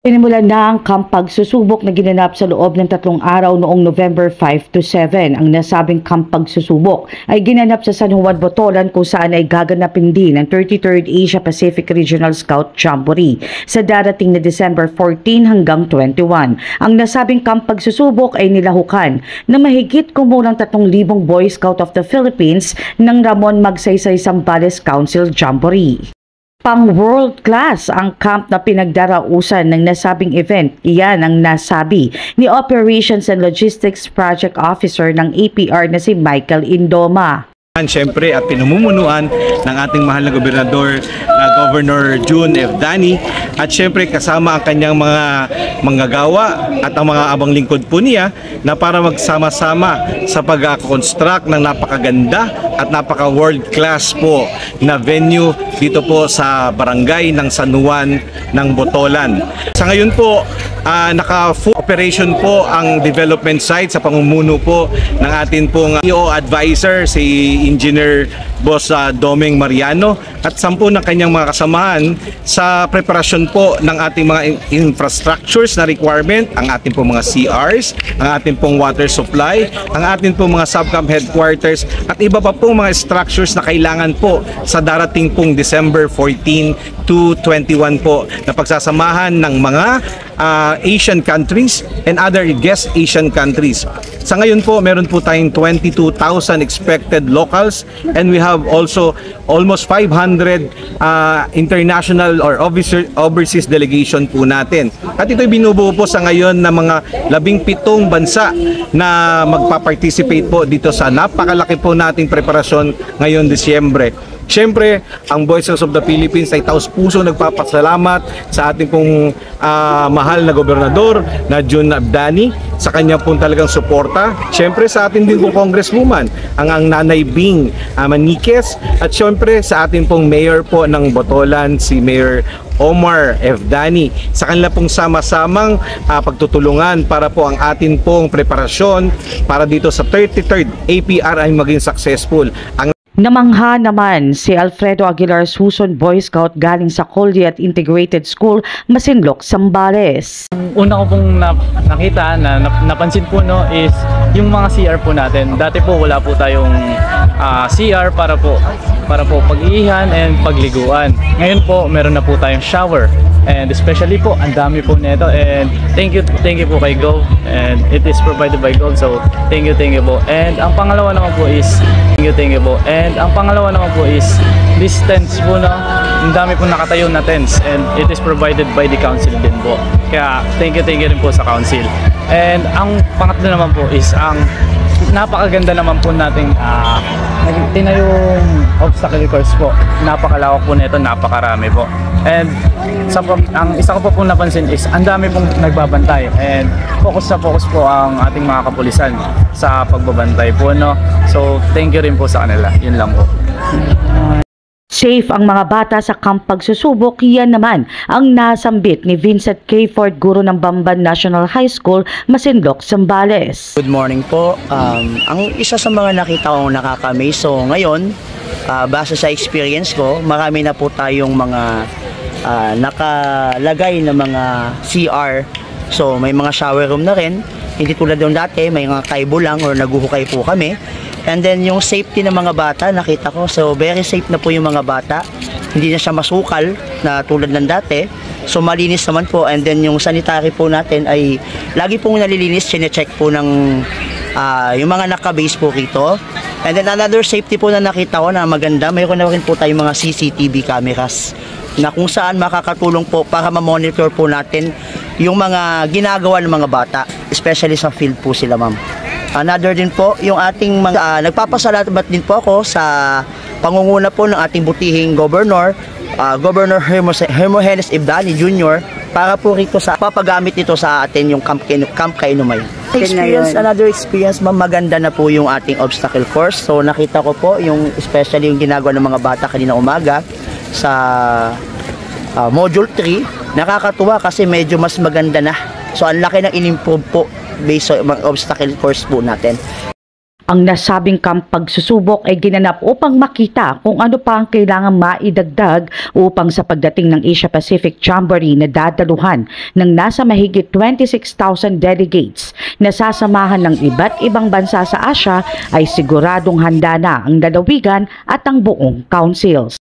Sinimulan na ang camp pagsusubok na ginanap sa loob ng 3 araw noong November 5 to 7. Ang nasabing camp pagsusubok ay ginanap sa San Juan, Botolan kung saan ay gaganapin din ang 33rd Asia Pacific Regional Scout Jamboree sa darating na December 14 hanggang 21. Ang nasabing camp pagsusubok ay nilahukan na mahigit kumulang 3,000 Boy Scout of the Philippines ng Ramon Magsaysay Zambales Council Jamboree. Pang-world class ang camp na pinagdarausan ng nasabing event. Iyan ang nasabi ni Operations and Logistics Project Officer ng APR na si Michael Indoma. Siyempre at pinamumunuan ng ating mahal na gobernador na Governor June F. Dani, at siyempre kasama ang kanyang mga manggagawa at ang mga abang lingkod po niya na para magsama-sama sa pag-construct ng napakaganda at napaka-world class po na venue dito po sa barangay ng San Juan ng Botolan. Sa ngayon po, naka-full operation po ang development site sa pamumuno po ng atin pong CEO advisor si Engineer Boss Doming Mariano at 10 ng kanyang mga kasamahan sa preparasyon po ng ating mga infrastructures na requirement, ang ating pong mga CRs, ang ating pong water supply, ang ating pong mga subcamp headquarters at iba pa pong mga structures na kailangan po sa darating pong December 14 to 21 po na pagsasamahan ng mga Asian countries and other guest Asian countries. Sa ngayon po, meron po tayong 22,000 expected locals and we have also almost 500 international or overseas delegation po natin. At ito'y binubuo po sa ngayon ng mga 17 bansa na magpa-participate po dito sa napakalaki po nating preparasyon ngayon Disyembre. Siyempre, ang Boy Scouts of the Philippines ay taos-puso nagpapasalamat sa ating pong mahal na gobernador na June Abdani sa kanya pong talagang suporta. Siyempre sa ating din pong congresswoman, ang Nanay Bing Maniquez, at siyempre sa ating pong mayor po ng Botolan, si Mayor Omar F. Dani, sa kanila pong sama-samang pagtutulungan para po ang atin pong preparasyon para dito sa 33rd APR ay maging successful. Namangha naman si Alfredo Aguilar Suson, Boy Scout galing sa Colliet Integrated School, Masinloc, Zambales. Ang una ko pong nakita na napansin po is yung mga CR po natin. Dati po wala po tayong CR para po pag-iihan and pagliguan. Ngayon po meron na po tayong shower. And especially po, ang dami po nito, and thank you po kay Gov, and it is provided by Gov, so thank you po. And ang pangalawa naman po is this tents po na, ang dami po nakatayo na tents, and it is provided by the council din po. Kaya thank you rin po sa council. And ang pangatlo naman po is ang napakaganda naman po nating tinayong obstacle course po. Napakalawak po nito, napakarami po. And ang isa ko po napansin is ang dami pong nagbabantay, and focus po ang ating mga kapulisan sa pagbabantay po, no? So thank you rin po sa kanila. Yun lang po. Safe ang mga bata sa camp pagsusubok, yan naman ang nasambit ni Vincent K. Ford, guro ng Bamban National High School, Masinloc, Zambales. Good morning po. Ang isa sa mga nakita kong nakaka-amaze, so ngayon, base sa experience ko, marami na po tayong mga nakalagay na mga CR. So may mga shower room na rin. Hindi tulad yung dati, may mga kaibo lang or naguhukay po kami. And then yung safety ng mga bata, nakita ko, so very safe na po yung mga bata. Hindi na siya masukal na tulad ng dati. So malinis naman po, and then yung sanitary po natin ay lagi pong nalilinis, chine-check po ng yung mga naka-base po rito. And then another safety po na nakita ko na maganda, mayroon na rin po tayong mga CCTV cameras na kung saan makakatulong po para ma-monitor po natin yung mga ginagawa ng mga bata, especially sa field po sila, ma'am. Another din po, yung ating mga nagpapasalamat din po ako sa pangunguna po ng ating butihing Governor, Governor Hermogenes Ibdani Jr. para po rito sa papagamit nito sa atin yung Camp Kainumay. Another experience, ma'am, maganda na po yung ating obstacle course. So nakita ko po yung especially yung ginagawa ng mga bata kanina umaga sa Module 3. Nakakatuwa kasi medyo mas maganda na. So ang laki ng in-improve po based sa mga obstacle course po natin. Ang nasabing camp pagsusubok ay ginanap upang makita kung ano pa ang kailangan maidagdag upang sa pagdating ng Asia Pacific Jamboree na dadaluhan ng nasa mahigit 26,000 delegates na sasamahan ng iba't ibang bansa sa Asia ay siguradong handa na ang lalawigan at ang buong councils.